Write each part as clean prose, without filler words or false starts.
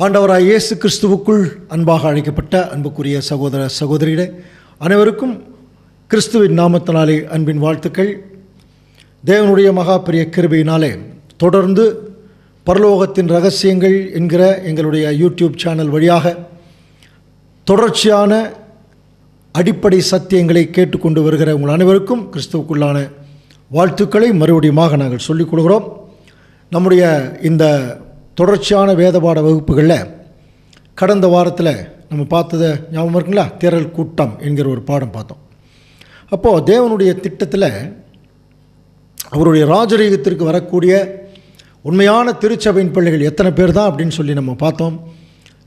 ஆண்டவராய் இயேசு கிறிஸ்துவுக்குள் அன்பாக அழைக்கப்பட்ட அன்புக்குரிய சகோதர சகோதரிகளே அனைவருக்கும் கிறிஸ்துவின் நாமத்தினாலே அன்பின் வாழ்த்துக்கள். தேவனுடைய மகா பெரிய கிருபையினாலே தொடர்ந்து பரலோகத்தின் ரகசியங்கள் என்கிற எங்களுடைய யூடியூப் சேனல் வழியாக தொடர்ச்சியான அடிப்படை சத்தியங்களை கேட்டுக்கொண்டு வருகிற உங்கள் அனைவருக்கும் கிறிஸ்துவுக்குள்ளான வாழ்த்துக்களை மறுபடியுமாக நாங்கள் சொல்லிக் கொடுக்கிறோம். நம்முடைய இந்த தொடர்ச்சியான வேதபாட வகுப்புகளில் கடந்த வாரத்தில் நம்ம பார்த்ததை ஞாபகம் இருக்குங்களா? திரள் கூட்டம் என்கிற ஒரு பாடம் பார்த்தோம். அப்போது தேவனுடைய திட்டத்தில் அவருடைய ராஜரீகத்திற்கு வரக்கூடிய உண்மையான திருச்சபையின் பிள்ளைகள் எத்தனை பேர் தான் அப்படின்னு சொல்லி நம்ம பார்த்தோம்.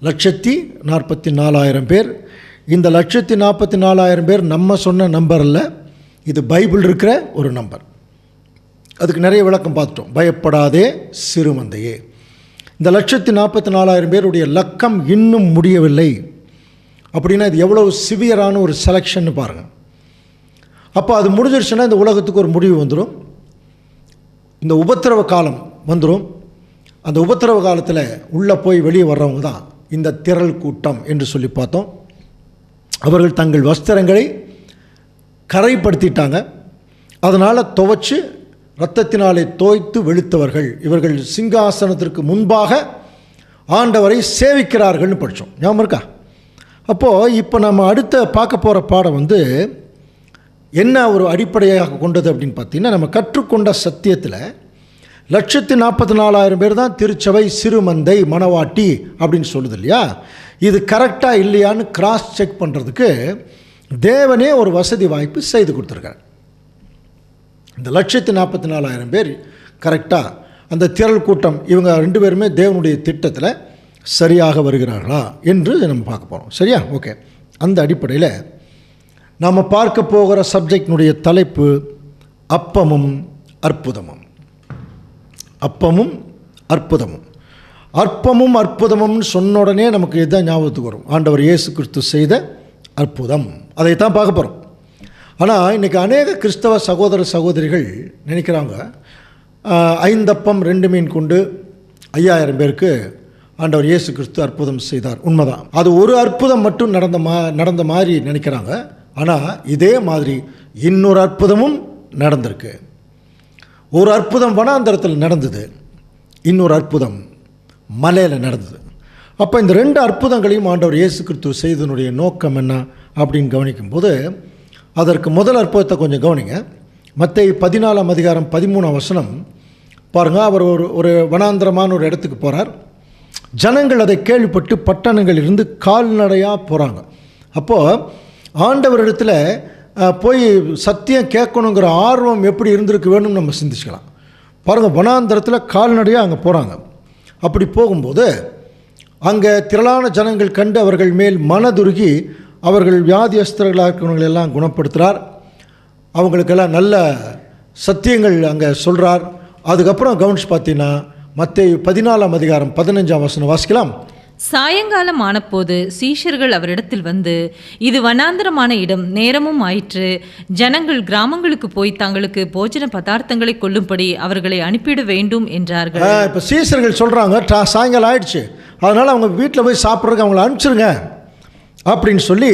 144,000 பேர். இந்த 144,000 பேர் நம்ம சொன்ன நம்பர் அல்ல, இது பைபிள் இருக்கிற ஒரு நம்பர். அதுக்கு நிறைய விளக்கம் பார்த்துட்டோம். பயப்படாதே சிறுமந்தையே. இந்த 144,000 பேருடைய லக்கம் இன்னும் முடியவில்லை அப்படின்னா இது எவ்வளோ சிவியரான ஒரு செலெக்ஷன் பாருங்கள். அப்போ அது முடிஞ்சிருச்சுன்னா இந்த உலகத்துக்கு ஒரு முடிவு வந்துடும், இந்த உபத்திரவ காலம் வந்துடும். அந்த உபத்திரவ காலத்தில் உள்ளே போய் வெளியே வர்றவங்க தான் இந்த திரள் கூட்டம் என்று சொல்லி பார்த்தோம். அவர்கள் தங்கள் வஸ்திரங்களை கரைப்படுத்திட்டாங்க, அதனால் துவைச்சு இரத்தத்தினாலே தோய்த்து வெளுத்தவர்கள். இவர்கள் சிங்காசனத்திற்கு முன்பாக ஆண்டவரை சேவிக்கிறார்கள்னு படித்தோம், ஞாபகம் இருக்கா? அப்போது இப்போ நம்ம அடுத்த பார்க்க போகிற பாடம் என்ன ஒரு அடிப்படையாக கொண்டது அப்படின்னு பார்த்தீங்கன்னா, நம்ம கற்றுக்கொண்ட சத்தியத்தில் 144,000 பேர் தான் திருச்சபை சிறுமந்தை மணவாட்டி அப்படின்னு சொல்லுது இல்லையா? இது கரெக்டாக இல்லையான்னு கிராஸ் செக் பண்ணுறதுக்கு தேவனே ஒரு வசதி வாய்ப்பு செய்து கொடுத்துருக்காரு. இந்த 144,000 பேர் கரெக்டாக அந்த திரள் கூட்டம் இவங்க 2 பேருமே தேவனுடைய திட்டத்தில் சரியாக வருகிறார்களா என்று நம்ம பார்க்க போகிறோம். சரியா? ஓகே. அந்த அடிப்படையில் நாம் பார்க்க போகிற சப்ஜெக்டினுடைய தலைப்பு அப்பமும் அற்புதமும். அப்பமும் அற்புதமும். அற்பமும் அற்புதமும்னு சொன்ன உடனே நமக்கு இதுதான் ஞாபகத்துக்கு வரும், ஆண்டவர் இயேசு கிறிஸ்து செய்த அற்புதம். அதைத்தான் பார்க்க போகிறோம். ஆனால் இன்றைக்கி அநேக கிறிஸ்தவ சகோதர சகோதரிகள் நினைக்கிறாங்க 5 அப்பம் 2 மீன் கொண்டு 5,000 பேருக்கு ஆண்டவர் இயேசு கிறிஸ்து அற்புதம் செய்தார். உண்மைதான், அது ஒரு அற்புதம் மட்டும் நடந்த மாதிரி நினைக்கிறாங்க. ஆனால் இதே மாதிரி இன்னொரு அற்புதமும் நடந்திருக்கு. ஒரு அற்புதம் வனாந்தரத்தில் நடந்தது, இன்னொரு அற்புதம் மலையில் நடந்தது. அப்போ இந்த 2 அற்புதங்களையும் ஆண்டவர் இயேசு கிறிஸ்து செய்தனுடைய நோக்கம் என்ன அப்படின்னு கவனிக்கும்போது, அதற்கு முதல் அற்புதத்தை கொஞ்சம் கவனிங்க. மத்தேயு 14 அதிகாரம் 13 பாருங்கள். அவர் ஒரு வனாந்திரமான ஒரு இடத்துக்கு போகிறார். ஜனங்கள் அதை கேள்விப்பட்டு பட்டணங்களிலிருந்து கால்நடையாக போகிறாங்க. அப்போது ஆண்டவரிடத்தில் போய் சத்தியம் கேட்கணுங்கிற ஆர்வம் எப்படி இருந்திருக்கு வேணும்னு நம்ம சிந்திச்சுக்கலாம். பாருங்கள், வனாந்திரத்தில் கால்நடையாக அங்கே போகிறாங்க. அப்படி போகும்போது அங்கே திரளான ஜனங்கள் கண்டு அவர்கள் மேல் மனதுருகி அவர்கள் வியாதியஸ்தர்களாக இருக்கிறவங்களெல்லாம் குணப்படுத்துகிறார். அவங்களுக்கெல்லாம் நல்ல சத்தியங்கள் அங்கே சொல்கிறார். அதுக்கப்புறம் கவனிச்சு பார்த்தீங்கன்னா மத்தேயு 14 அதிகாரம் 15 வாசிக்கலாம். சாயங்காலம் ஆனபோது சீஷர்கள் அவரிடத்தில் வந்து, இது வனாந்தரமான இடம், நேரமும் ஆயிற்று, ஜனங்கள் கிராமங்களுக்கு போய் தங்களுக்கு போஜன பதார்த்தங்களை கொள்ளும்படி அவர்களை அனுப்பிட வேண்டும் என்றார்கள். இப்போ சீஷர்கள் சொல்கிறாங்க, சாயங்காலம் ஆயிடுச்சு, அதனால் அவங்க வீட்டில் போய் சாப்பிட்றதுக்கு அவங்கள அனுப்பிச்சிருங்க அப்படின்னு சொல்லி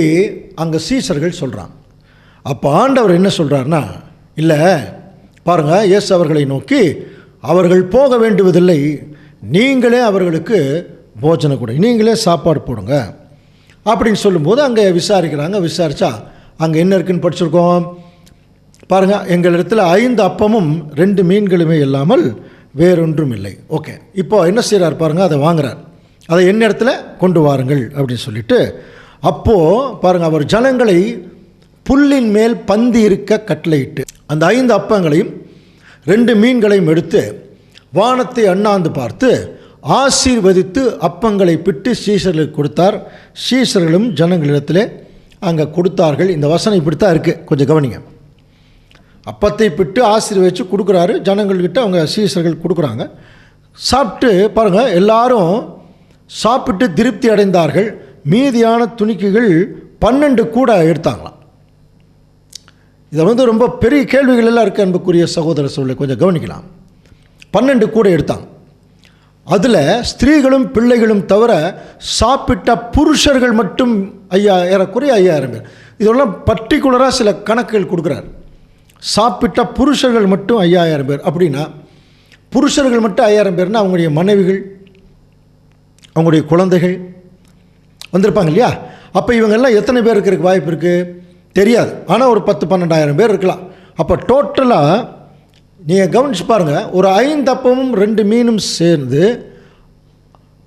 அங்கே சீஷர்கள் சொல்கிறாங்க. அப்போ ஆண்டவர் என்ன சொல்கிறாருன்னா, இல்லை பாருங்கள், இயேசு அவர்களை நோக்கி, அவர்கள் போக வேண்டுவதில்லை, நீங்களே அவர்களுக்கு போஜனை கொடுங்க, நீங்களே சாப்பாடு போடுங்க அப்படின்னு சொல்லும்போது அங்கே விசாரிக்கிறாங்க. விசாரித்தா அங்கே என்ன இருக்குன்னு படிச்சிருக்கோம் பாருங்கள். எங்களிடத்தில் 5 அப்பமும் 2 மீன்களுமே இல்லாமல் வேறொன்றும் இல்லை. ஓகே, இப்போ என்ன செய்கிறார் பாருங்கள், அதை வாங்குறார். அதை என்ன இடத்துல கொண்டு வாருங்கள் அப்படின்னு சொல்லிட்டு, அப்போது பாருங்கள், அவர் ஜனங்களை புல்லின் மேல் பந்தி இருக்க கட்டளையிட்டு அந்த 5 அப்பங்களையும் 2 மீன்களையும் எடுத்து வானத்தை அண்ணாந்து பார்த்து ஆசீர்வதித்து அப்பங்களை பிட்டு சீஷர்களுக்கு கொடுத்தார். சீஷர்களும் ஜனங்களிடத்தில் அங்கே கொடுத்தார்கள். இந்த வசனம் இப்படித்தான் இருக்குது, கொஞ்சம் கவனிங்க. அப்பத்தை பிட்டு ஆசீர்வதித்து கொடுக்குறாரு ஜனங்கள்கிட்ட, அவங்க சீஷர்கள் கொடுக்குறாங்க. சாப்பிட்டு பாருங்கள், எல்லாரும் சாப்பிட்டு திருப்தி அடைந்தார்கள். மீதியான துணிக்கைகள் 12 கூட எடுத்தாங்களாம். இதை ரொம்ப பெரிய கேள்விகள் எல்லாம் இருக்குது அன்புக்குரிய சகோதர சூழலை கொஞ்சம் கவனிக்கலாம். 12 கூட எடுத்தாங்க. அதில் ஸ்திரீகளும் பிள்ளைகளும் தவிர சாப்பிட்ட புருஷர்கள் மட்டும் ஏறக்குறைய 5000 பேர். இதெல்லாம் பர்டிகுலராக சில கணக்குகள் கொடுக்குறார். சாப்பிட்ட புருஷர்கள் மட்டும் 5000 பேர். அப்படின்னா புருஷர்கள் மட்டும் 5000 பேர்னா அவங்களுடைய மனைவிகள், அவங்களுடைய குழந்தைகள் வந்திருப்பாங்க இல்லையா? அப்போ இவங்கெல்லாம் எத்தனை பேர் இருக்கிறதுக்கு வாய்ப்பு இருக்குது தெரியாது. ஆனால் ஒரு 10-12,000 பேர் இருக்கலாம். அப்போ டோட்டலாக நீங்கள் கவனிச்சு பாருங்கள், ஒரு 5 அப்பமும் 2 மீனும் சேர்ந்து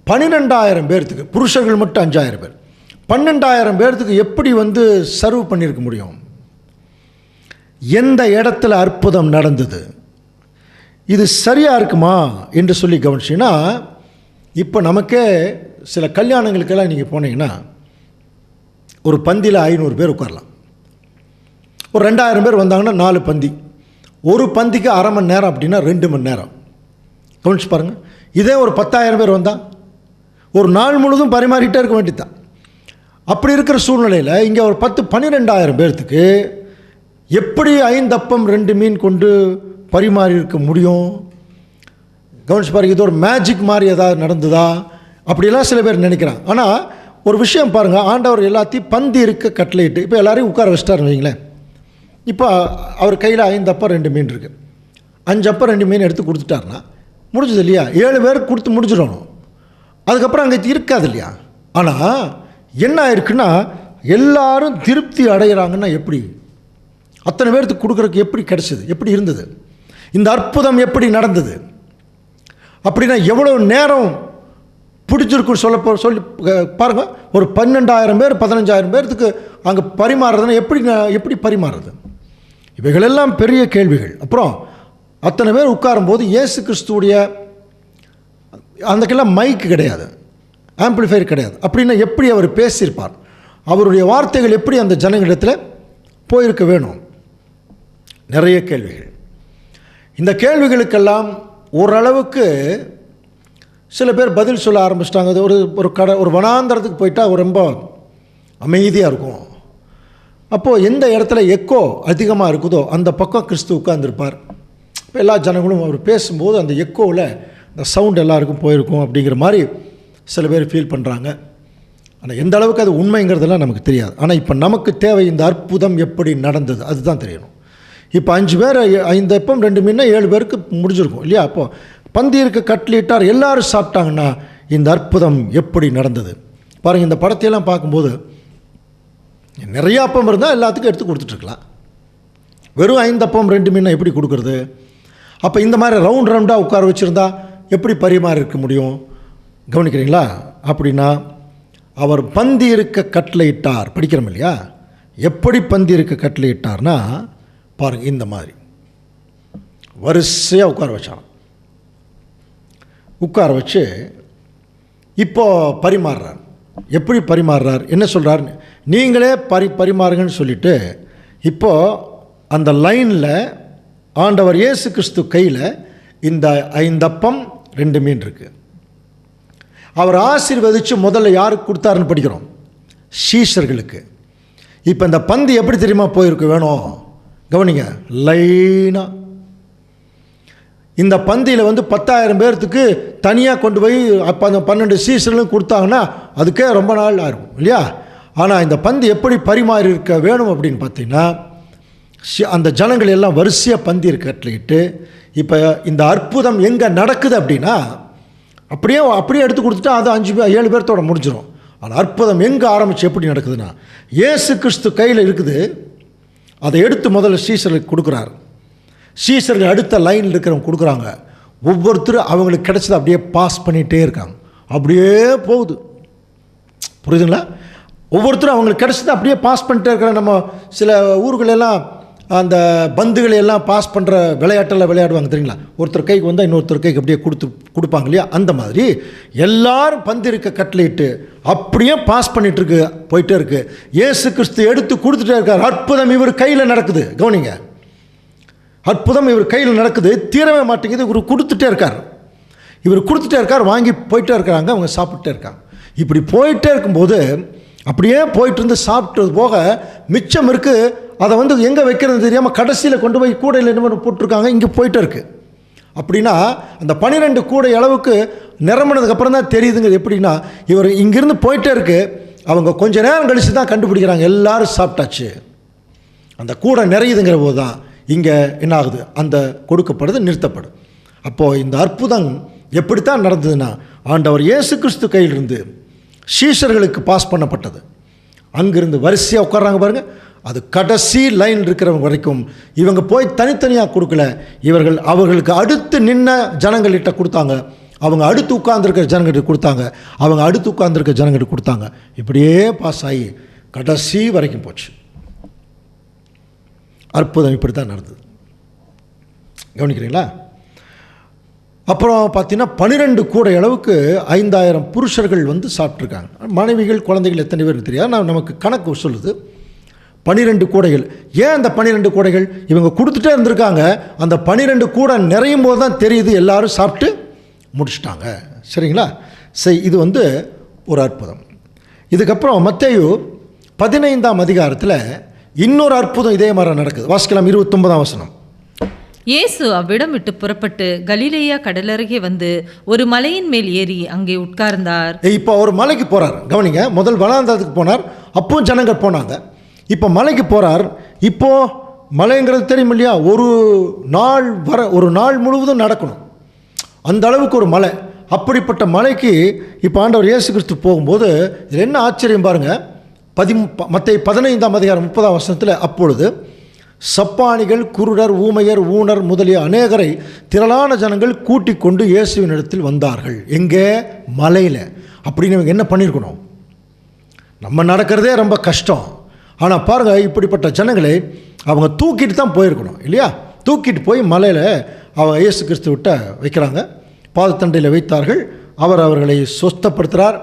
12,000 பேர்த்துக்கு, புருஷர்கள் மட்டும் 5,000 பேர், 12,000 பேர்த்துக்கு எப்படி சர்வ் பண்ணியிருக்க முடியும்? எந்த இடத்துல அற்புதம் நடந்தது? இது சரியாக இருக்குமா என்று சொல்லி கவனிச்சிங்கன்னா, இப்போ நமக்கே சில கல்யாணங்களுக்கெல்லாம் நீங்கள் போனீங்கன்னா ஒரு பந்தியில் 500 பேர் உட்காரலாம். ஒரு 2000 பேர் வந்தாங்கன்னா 4 பந்தி, ஒரு பந்திக்கு அரை மணி நேரம் அப்படின்னா 2 மணி நேரம். கவனிச்சு பாருங்கள். இதே ஒரு 10,000 பேர் வந்தால் ஒரு நாள் முழுதும் பரிமாறிட்டே இருக்க வேண்டியதுதான். அப்படி இருக்கிற சூழ்நிலையில் இங்கே ஒரு 10-12,000 பேர்த்துக்கு எப்படி 5 அப்பம் 2 மீன் கொண்டு பரிமாறி இருக்க முடியும்? கவனிச்சு பாருங்கள். இது ஒரு மேஜிக் மாதிரி ஏதாவது நடந்ததா அப்படிலாம் சில பேர் நினைக்கிறாங்க. ஆனால் ஒரு விஷயம் பாருங்கள், ஆண்டவர் எல்லாத்தையும் பந்தி இருக்க கட்டளையிட்டு இப்போ எல்லாரையும் உட்கார வச்சிட்டாருன்னு வைங்களேன். இப்போ அவர் கையில் 5 அப்பம் 2 மீன் இருக்குது. 5 அப்பம் 2 மீன் எடுத்து கொடுத்துட்டாருன்னா முடிஞ்சது இல்லையா? 7 பேருக்கு கொடுத்து முடிஞ்சிடணும். அதுக்கப்புறம் அங்கே இருக்காது இல்லையா? ஆனால் என்ன ஆயிருக்குன்னா, எல்லாரும் திருப்தி அடைகிறாங்கன்னா எப்படி? அத்தனை பேர்த்துக்கு கொடுக்குறதுக்கு எப்படி கிடச்சிது? எப்படி இருந்தது? இந்த அற்புதம் எப்படி நடந்தது? அப்படின்னா எவ்வளோ நேரம் பிடிச்சிருக்குன்னு சொல்லி பாருங்கள். ஒரு 12,000 பேர் 15,000 பேர்த்துக்கு அங்கே பரிமாறுறதுன்னா எப்படி பரிமாறுறது? இவைகளெல்லாம் பெரிய கேள்விகள். அப்புறம் அத்தனை பேர் உட்காரும்போது இயேசு கிறிஸ்துவுடைய அந்தக்கெல்லாம் மைக்கு கிடையாது, ஆம்பிளிஃபையர் கிடையாது. அப்படின்னா எப்படி அவர் பேசியிருப்பார்? அவருடைய வார்த்தைகள் எப்படி அந்த ஜனங்களிடத்தில் போயிருக்க வேணும்? நிறைய கேள்விகள். இந்த கேள்விகளுக்கெல்லாம் ஓரளவுக்கு சில பேர் பதில் சொல்ல ஆரம்பிச்சிட்டாங்க. அது ஒரு வனாந்தரத்துக்கு போயிட்டால் ரொம்ப அமைதியாக இருக்கும். அப்போது எந்த இடத்துல எக்கோ அதிகமாக இருக்குதோ அந்த பக்கம் கிறிஸ்து உட்கார்ந்துருப்பார். இப்போ எல்லா ஜனங்களும் அவர் பேசும்போது அந்த எக்கோவில் இந்த சவுண்ட் எல்லாருக்கும் போயிருக்கும் அப்படிங்கிற மாதிரி சில பேர் ஃபீல் பண்ணுறாங்க. ஆனால் எந்த அளவுக்கு அது உண்மைங்கிறதெல்லாம் நமக்கு தெரியாது. ஆனால் இப்போ நமக்கு தேவை இந்த அற்புதம் எப்படி நடந்தது அதுதான் தெரியணும். இப்போ 5 பேர் 5 அப்பம் 2 மீன்னா 7 பேருக்கு முடிஞ்சிருக்கும் இல்லையா? அப்போது பந்தி இருக்க கட்லிட்டார், எல்லாரும் சாப்பிட்டாங்கன்னா இந்த அற்புதம் எப்படி நடந்தது பாருங்கள். இந்த படத்தையெல்லாம் பார்க்கும்போது நிறைய அப்பம் இருந்தால் எல்லாத்துக்கும் எடுத்து கொடுத்துட்ருக்கலாம். வெறும் 5 அப்பம் 2 மீனை எப்படி கொடுக்குறது? அப்போ இந்த மாதிரி ரவுண்டாக உட்கார வச்சுருந்தா எப்படி பரிமாறி இருக்க முடியும்? கவனிக்கிறீங்களா? அப்படின்னா அவர் பந்தி இருக்க கட்டளையிட்டார். படிக்கிறோம் இல்லையா? எப்படி பந்தி இருக்க கட்டளையிட்டார்னா பாருங்கள், இந்த மாதிரி வரிசையாக உட்கார வச்சான். உட்கார வச்சு இப்போது பரிமாறுறார். எப்படி பரிமாறுறார்? என்ன சொல்கிறார்? நீங்களே பரிமாறுங்கன்னு சொல்லிவிட்டு இப்போது அந்த லைனில் ஆண்டவர் இயேசு கிறிஸ்து கையில் இந்த 5 அப்பம் 2 மீன் இருக்குது. அவர் ஆசீர்வதித்து முதல்ல யாருக்கு கொடுத்தாருன்னு படிக்கிறோம்? சீஷர்களுக்கு. இப்போ இந்த பந்தி எப்படி தெரியுமா போயிருக்கு வேணும்? கவனிங்க, லைனாக இந்த பந்தியில் 10,000 பேர்த்துக்கு தனியாக கொண்டு போய் அப்போ அந்த 12 சீசர்களும் கொடுத்தாங்கன்னா அதுக்கே ரொம்ப நாள் ஆகும் இல்லையா? ஆனால் இந்த பந்தி எப்படி பரிமாறி இருக்க வேணும் அப்படின்னு பார்த்தீங்கன்னா, அந்த ஜனங்கள் எல்லாம் வரிசையாக பந்தி இருக்கட்லிட்டு இப்போ இந்த அற்புதம் எங்கே நடக்குது அப்படின்னா அப்படியே எடுத்து கொடுத்துட்டா அது 5-7 பேர்த்தோட முடிஞ்சிடும். ஆனால் அற்புதம் எங்கே ஆரம்பித்து எப்படி நடக்குதுன்னா, இயேசு கிறிஸ்து கையில் இருக்குது. அதை எடுத்து முதல்ல சீசர்களுக்கு கொடுக்குறாரு. சீசர்கள் அடுத்த லைனில் இருக்கிறவங்க கொடுக்குறாங்க. ஒவ்வொருத்தரும் அவங்களுக்கு கிடைச்சது அப்படியே பாஸ் பண்ணிகிட்டே இருக்காங்க. அப்படியே போகுது. புரியுதுங்களா? ஒவ்வொருத்தரும் அவங்களுக்கு கிடைச்சது அப்படியே பாஸ் பண்ணிட்டே இருக்கிற. நம்ம சில ஊர்களெல்லாம் அந்த பந்துகளை எல்லாம் பாஸ் பண்ணுற விளையாட்டெல்லாம் விளையாடுவாங்க தெரியுங்களா? ஒருத்தர் கைக்கு வந்தால் இன்னொருத்தர் கைக்கு அப்படியே கொடுப்பாங்க இல்லையா? அந்த மாதிரி எல்லாரும் பந்து இருக்க கட்டளையிட்டு அப்படியே பாஸ் பண்ணிகிட்டு போயிட்டே இருக்கு. இயேசு கிறிஸ்து எடுத்து கொடுத்துட்டே இருக்கார். அற்புதம் இவர் கையில் நடக்குது. கவனிங்க, அற்புதம் இவர் கையில் நடக்குது. தீரவே மாட்டேங்குது. இவர் கொடுத்துட்டே இருக்கார். வாங்கி போயிட்டே இருக்காங்க. அவங்க சாப்பிட்டே இருக்காங்க. இப்படி போயிட்டே இருக்கும்போது அப்படியே போயிட்டு இருந்து சாப்பிட்டது போக மிச்சம் இருக்குது. அதை எங்கே வைக்கிறது தெரியாமல் கடைசியில் கொண்டு போய் கூடையில் என்ன போட்டிருக்காங்க. இங்கே போயிட்டே இருக்குது. அப்படின்னா அந்த 12 கூடை அளவுக்கு நிரம்பினதுக்கப்புறம் தான் தெரியுதுங்க. எப்படின்னா இவர் இங்கிருந்து போயிட்டே இருக்கு, அவங்க கொஞ்ச நேரம் கழித்து தான் கண்டுபிடிக்கிறாங்க எல்லாரும் சாப்பிட்டாச்சு. அந்த கூடை நிறையுதுங்கிற போது தான் இங்கே என்ன ஆகுது, அந்த கொடுக்கப்படுது நிறுத்தப்படும். அப்போது இந்த அற்புதம் எப்படித்தான் நடந்ததுன்னா, ஆண்டவர் இயேசு கிறிஸ்து கையிலிருந்து சீஷர்களுக்கு பாஸ் பண்ணப்பட்டது. அங்கிருந்து வரிசையாக உட்கார்றாங்க பாருங்கள், அது கடைசி லைன் இருக்கிறவங்க வரைக்கும் இவங்க போய் தனித்தனியாக கொடுக்கல. இவர்கள் அவர்களுக்கு அடுத்து நின்ன ஜனங்கள்கிட்ட கொடுத்தாங்க, அவங்க அடுத்து உட்கார்ந்துருக்கிற ஜனங்கள்கிட்ட கொடுத்தாங்க, அவங்க அடுத்து உட்கார்ந்துருக்க ஜனங்கள்கிட்ட கொடுத்தாங்க. இப்படியே பாஸ் ஆகி கடைசி வரைக்கும் போச்சு. அற்புதம் இப்படி தான் நடந்தது. கவனிக்கிறீங்களா? அப்புறம் பார்த்தீங்கன்னா 12 கூடை அளவுக்கு 5000 புருஷர்கள் வந்து சாப்பிட்ருக்காங்க. மனைவிகள் குழந்தைகள் எத்தனை பேருக்கு தெரியாது, நமக்கு கணக்கு சொல்லுது 12 கூடைகள். ஏன் அந்த 12 கூடைகள்? இவங்க கொடுத்துட்டே இருந்திருக்காங்க, அந்த 12 கூடை நிறையும் போது தான் தெரியுது எல்லாரும் சாப்பிட்டு முடிச்சிட்டாங்க. சரிங்களா? சரி, இது வந்து ஒரு அற்புதம். இதுக்கப்புறம் மத்தேயு 15ஆம் அதிகாரத்தில் இன்னொரு அற்புதம் இதே மாதிரி நடக்குது. வாசிக்கலாம் 29ஆம் வசனம். இயேசு அவ்விடம் விட்டு புறப்பட்டு கலிலேயா கடலருகே வந்து ஒரு மலையின் மேல் ஏறி அங்கே உட்கார்ந்தார். இப்போ ஒரு மலைக்கு போகிறார். கவனிங்க, முதல் வனாந்தரத்துக்கு போனார், அப்பவும் ஜனங்கள் போனாங்க. இப்போ மலைக்கு போகிறார். இப்போது மலைங்கிறது தெரியும் இல்லையா, ஒரு நாள் முழுவதும் நடக்கணும், அந்த அளவுக்கு ஒரு மலை. அப்படிப்பட்ட மலைக்கு இப்போ ஆண்டவர் இயேசு கிறிஸ்து போகும்போது இதில் என்ன ஆச்சரியம் பாருங்கள். மத்தேயு 15ஆம் அதிகாரம் 30ஆம் வசனத்தில், அப்பொழுது சப்பானிகள், குருடர், ஊமையர், ஊனர் முதலிய அநேகரை திரளான ஜனங்கள் கூட்டிக் கொண்டு இயேசுவின் இடத்தில் வந்தார்கள். எங்கே? மலையில். அப்படின்னு இவங்க என்ன பண்ணியிருக்கணும்? நம்ம நடக்கிறதே ரொம்ப கஷ்டம், ஆனால் பாருங்கள், இப்படிப்பட்ட ஜனங்களை அவங்க தூக்கிட்டு தான் போயிருக்கணும் இல்லையா? தூக்கிட்டு போய் மலையில் அவங்க இயேசு கிறிஸ்துவிட்ட வைக்கிறாங்க, பாதத்தண்டையில் வைத்தார்கள். அவர் அவர்களை சொஸ்தப்படுத்துகிறார்.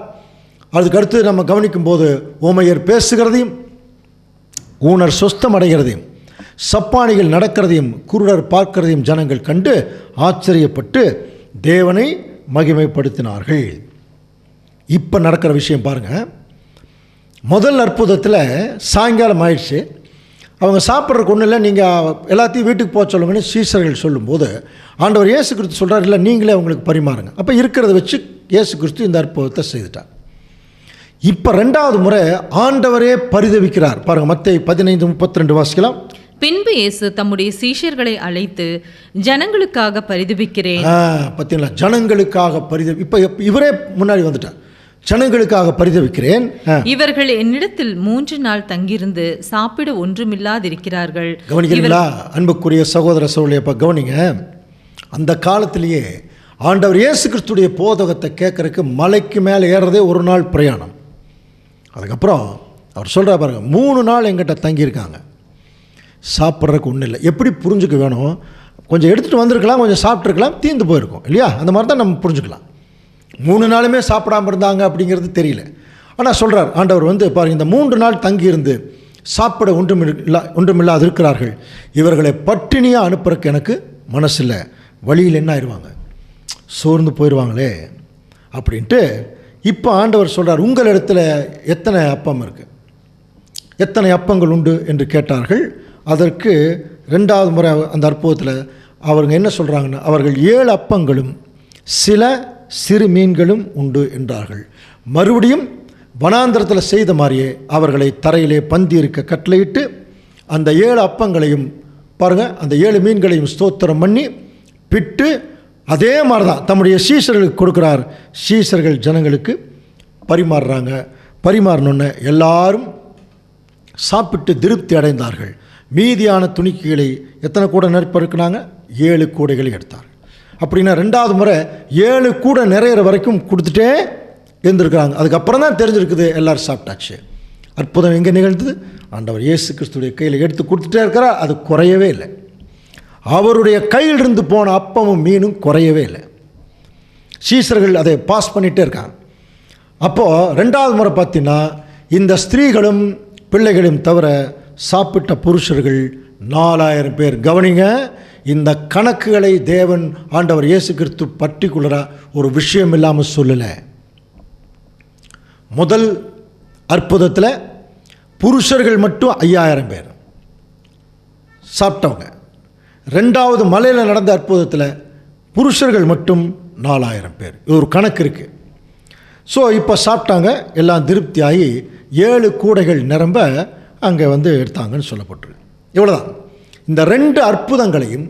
அதுக்கடுத்து நம்ம கவனிக்கும்போது ஊமையர் பேசுகிறதையும், ஊனர் சொஸ்தம் அடைகிறதையும், சப்பானிகள் நடக்கிறதையும், குருடர் பார்க்கிறதையும் ஜனங்கள் கண்டு ஆச்சரியப்பட்டு தேவனை மகிமைப்படுத்தினார்கள். இப்போ நடக்கிற விஷயம் பாருங்கள். முதல் அற்புதத்தில் சாயங்காலம் ஆயிடுச்சு, அவங்க சாப்பிட்றதுக்கு ஒன்றும் இல்லை, நீங்கள் எல்லாத்தையும் வீட்டுக்கு போக சொல்லுங்கன்னு சீசர்கள் சொல்லும்போது ஆண்டவர் இயேசு கிறிஸ்து சொல்கிறார், இல்லை நீங்களே அவங்களுக்கு பரிமாறுங்க. அப்போ இருக்கிறத வச்சு இயேசு கிறிஸ்து இந்த அற்புதத்தை செய்துட்டார். இப்போ 2வது முறை ஆண்டவரே பரிதவிக்கிறார். பாருங்கள், மத்தேயு 15:32 வாசிக்கலாம். பின்பு இயேசு தம்முடைய சீஷர்களை அழைத்து ஜனங்களுக்காக பரிதபிக்கிறேன். பார்த்தீங்களா, ஜனங்களுக்காக இப்போ இவரே முன்னாடி வந்துட்டார், ஜனங்களுக்காக பரிதவிக்கிறேன். இவர்கள் என்னிடத்தில் 3 நாள் தங்கியிருந்து சாப்பிட ஒன்றுமில்லாதிருக்கிறார்கள். கவனிக்கிறீங்களா அன்புக்குரிய சகோதர சகோதரியை? கவனிங்க, அந்த காலத்திலேயே ஆண்டவர் இயேசு கிறிஸ்துடைய போதகத்தை கேட்கறதுக்கு மலைக்கு மேலே ஏறதே ஒரு நாள் பிரயாணம். அதுக்கப்புறம் அவர் சொல்கிற பாருங்க, 3 நாள் எங்கிட்ட தங்கியிருக்காங்க, சாப்பிட்றதுக்கு ஒன்றும் இல்லை. எப்படி புரிஞ்சுக்க வேணும்? கொஞ்சம் எடுத்துகிட்டு வந்திருக்கலாம், கொஞ்சம் சாப்பிட்ருக்கலாம், தீர்ந்து போயிருக்கும் இல்லையா? அந்த மாதிரி தான் நம்ம புரிஞ்சுக்கலாம். 3 நாளுமே சாப்பிடாமல் இருந்தாங்க அப்படிங்கிறது தெரியல. ஆனால் சொல்கிறார் ஆண்டவர் வந்து பாருங்கள், இந்த 3 நாள் தங்கியிருந்து சாப்பிட ஒன்றுமில்லாது இருக்கிறார்கள், இவர்களை பட்டினியாக அனுப்புறதுக்கு எனக்கு மனசில்லை. வழியில் என்ன ஆயிடுவாங்க, சோர்ந்து போயிடுவாங்களே அப்படின்ட்டு. இப்போ ஆண்டவர் சொல்கிறார், உங்கள் இடத்துல எத்தனை அப்பம் இருக்குது, எத்தனை அப்பங்கள் உண்டு என்று கேட்டார்கள். அதற்கு 2வது முறை அந்த அற்புதத்தில் அவர்கள் என்ன சொல்கிறாங்கன்னா, அவர்கள் 7 அப்பங்களும் சில சிறு மீன்களும் உண்டு என்றார்கள். மறுபடியும் வனாந்தரத்தில் செய்த மாதிரியே அவர்களை தரையிலே பந்தி இருக்க கட்டளையிட்டு அந்த 7 அப்பங்களையும் பாருங்கள், அந்த 7 மீன்களையும் ஸ்தோத்திரம் பண்ணி பிட்டு அதே மாதிரி தான் தம்முடைய சீஷர்களுக்கு கொடுக்குறார். சீஷர்கள் ஜனங்களுக்கு பரிமாறினோன்னு எல்லாரும் சாப்பிட்டு திருப்தி அடைந்தார்கள். மீதியான துணிக்கைகளை எத்தனை கூட நிரப்பிருக்கிறாங்க? 7 கூடைகளை எடுத்தார். அப்படின்னா 2வது முறை 7 கூடை நிறையிற வரைக்கும் கொடுத்துட்டே இருந்திருக்கிறாங்க. அதுக்கப்புறம் தான் தெரிஞ்சிருக்குது எல்லோரும் சாப்பிட்டாச்சு. அற்புதம் எங்கே நிகழ்ந்தது? ஆண்டவர் இயேசு கிறிஸ்துடைய கையில் எடுத்து கொடுத்துட்டே இருக்கிறார். அது குறையவே இல்லை. அவருடைய கையிலிருந்து போன அப்பமும் மீனும் குறையவே இல்லை. சீஷர்கள் அதை பாஸ் பண்ணிகிட்டே இருக்காங்க. அப்போது 2வது முறை பார்த்தீங்கன்னா இந்த ஸ்திரீகளும் பிள்ளைகளையும் தவிர சாப்பிட்ட புருஷர்கள் 4000 பேர். கவனிங்க, இந்த கணக்குகளை தேவன் ஆண்டவர் இயேசு கிறிஸ்து பர்டிகுலராக ஒரு விஷயம் இல்லாமல் சொல்லலை. முதல் அற்புதத்தில் புருஷர்கள் மட்டும் 5000 பேர் சாப்பிட்டவங்க. 2வது மலையில் நடந்த அற்புதத்தில் புருஷர்கள் மட்டும் 4000 பேர். இது ஒரு கணக்கு இருக்குது. ஸோ இப்போ சாப்பிட்டாங்க, எல்லாம் திருப்தியாகி 7 கூடைகள் நிரம்ப அங்கே எடுத்தாங்கன்னு சொல்லப்பட்டிருக்கு. இவ்வளோதான். இந்த 2 அற்புதங்களையும்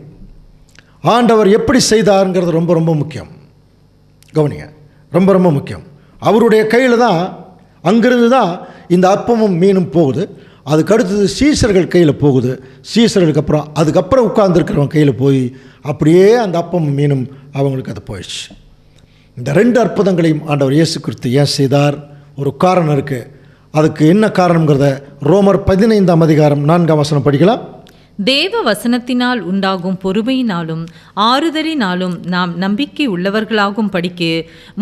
ஆண்டவர் எப்படி செய்தாருங்கிறது ரொம்ப ரொம்ப முக்கியம். கவனிங்க, ரொம்ப ரொம்ப முக்கியம். அவருடைய கையில் தான், அங்கிருந்து தான் இந்த அப்பமும் மீனும் போகுது. அதுக்கடுத்தது சீசர்கள் கையில் போகுது. சீசர்களுக்கு அப்புறம் அதுக்கப்புறம் உட்கார்ந்துருக்கிறவங்க கையில் போய் அப்படியே அந்த அப்பமும் மீனும் அவங்களுக்கு அது போயிடுச்சு. இந்த 2 அற்புதங்களையும் ஆண்டவர் இயேசு கிறிஸ்து ஏன் செய்தார்? ஒரு காரணம் இருக்குது. அதுக்கு என்ன காரணங்கிறத ரோமர் 15ஆம் அதிகாரம் 4ஆம் வசனம் படிக்கலாம். தேவ வசனத்தினால் உண்டாகும் பொறுமையினாலும் ஆறுதலினாலும் நாம் நம்பிக்கை உள்ளவர்களாகும் படிக்கு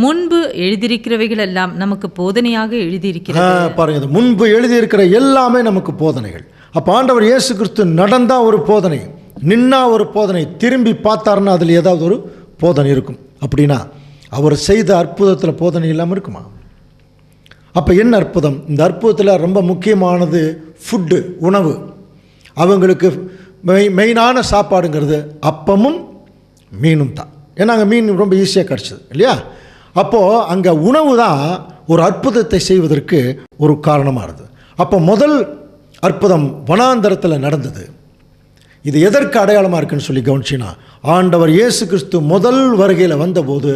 முன்பு எழுதியிருக்கிறவைகளெல்லாம் நமக்கு போதனையாக எழுதியிருக்கிறது. பாருங்க, முன்பு எழுதியிருக்கிற எல்லாமே நமக்கு போதனைகள். அப்போ ஆண்டவர் இயேசு கிறிஸ்து நடந்தா ஒரு போதனை, நின்னா ஒரு போதனை, திரும்பி பார்த்தாருன்னா அதில் ஏதாவது ஒரு போதனை இருக்கும். அப்படின்னா அவர் செய்த அற்புதத்தில் போதனை இல்லாமல் இருக்குமா? அப்போ என்ன அற்புதம்? இந்த அற்புதத்தில் ரொம்ப முக்கியமானது ஃபுட்டு, உணவு. அவங்களுக்கு மெயினான சாப்பாடுங்கிறது அப்பமும் மீனும் தான். ஏன்னா அங்கே மீன் ரொம்ப ஈஸியாக கிடச்சிது இல்லையா? அப்போது அங்கே உணவு தான் ஒரு அற்புதத்தை செய்வதற்கு ஒரு காரணமாக இருந்தது. அப்போ முதல் அற்புதம் வனாந்தரத்தில் நடந்தது. இது எதற்கு அடையாளமாக இருக்குன்னு சொல்லி கவனிச்சின்னா, ஆண்டவர் இயேசு கிறிஸ்து முதல் வருகையில் வந்தபோது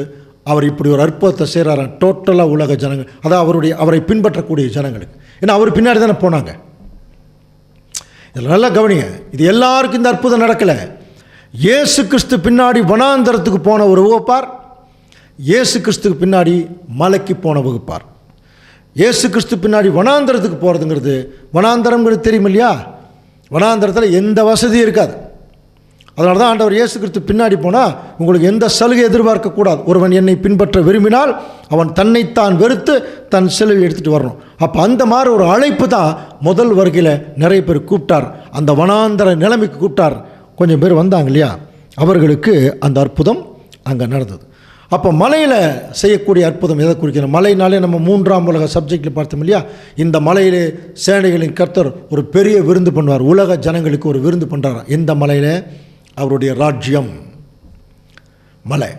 அவர் இப்படி ஒரு அற்புதத்தை செய்கிறாராம். டோட்டலாக உலக ஜனங்கள், அதாவது அவரை பின்பற்றக்கூடிய ஜனங்களுக்கு. ஏன்னா அவர் பின்னாடி தானே போனாங்க. இதில் நல்லா கவனிங்க, இது எல்லாருக்கும் இந்த அற்புதம் நடக்கலை. இயேசு கிறிஸ்து பின்னாடி வனாந்தரத்துக்கு போன ஒரு வகுப்பார், இயேசு கிறிஸ்துக்கு பின்னாடி மலைக்கு போன வகுப்பார். இயேசு கிறிஸ்து பின்னாடி வனாந்தரத்துக்கு போகிறதுங்கிறது, வனாந்தரங்கிறது தெரியும் இல்லையா? வனாந்தரத்தில் எந்த வசதியும் இருக்காது. அதனால தான் ஆண்டவர் இயேசு கிறிஸ்து பின்னாடி போனால் உங்களுக்கு எந்த சலுகை எதிர்பார்க்கக்கூடாது. ஒருவன் என்னை பின்பற்ற விரும்பினால் அவன் தன்னைத்தான் வெறுத்து தன் சிலுவை எடுத்துகிட்டு வரணும். அப்போ அந்த மாதிரி ஒரு அழைப்பு தான் முதல் வருகையில் நிறைய பேர் கூப்பிட்டார். அந்த வனாந்தர நிலைமைக்கு கூப்பிட்டார். கொஞ்சம் பேர் வந்தாங்க இல்லையா? அவர்களுக்கு அந்த அற்புதம் அங்கே நடந்தது. அப்போ மலையில் செய்யக்கூடிய அற்புதம் எதை குறிக்கணும்? மலைனாலே நம்ம 3ஆம் உலக சப்ஜெக்டில் பார்த்தோம் இல்லையா? இந்த மலையிலே சேனைகளின் கர்த்தர் ஒரு பெரிய விருந்து பண்ணுவார். உலக ஜனங்களுக்கு ஒரு விருந்து பண்ணுறார். இந்த மலையில் அவருடைய ராஜ்யம் மலை.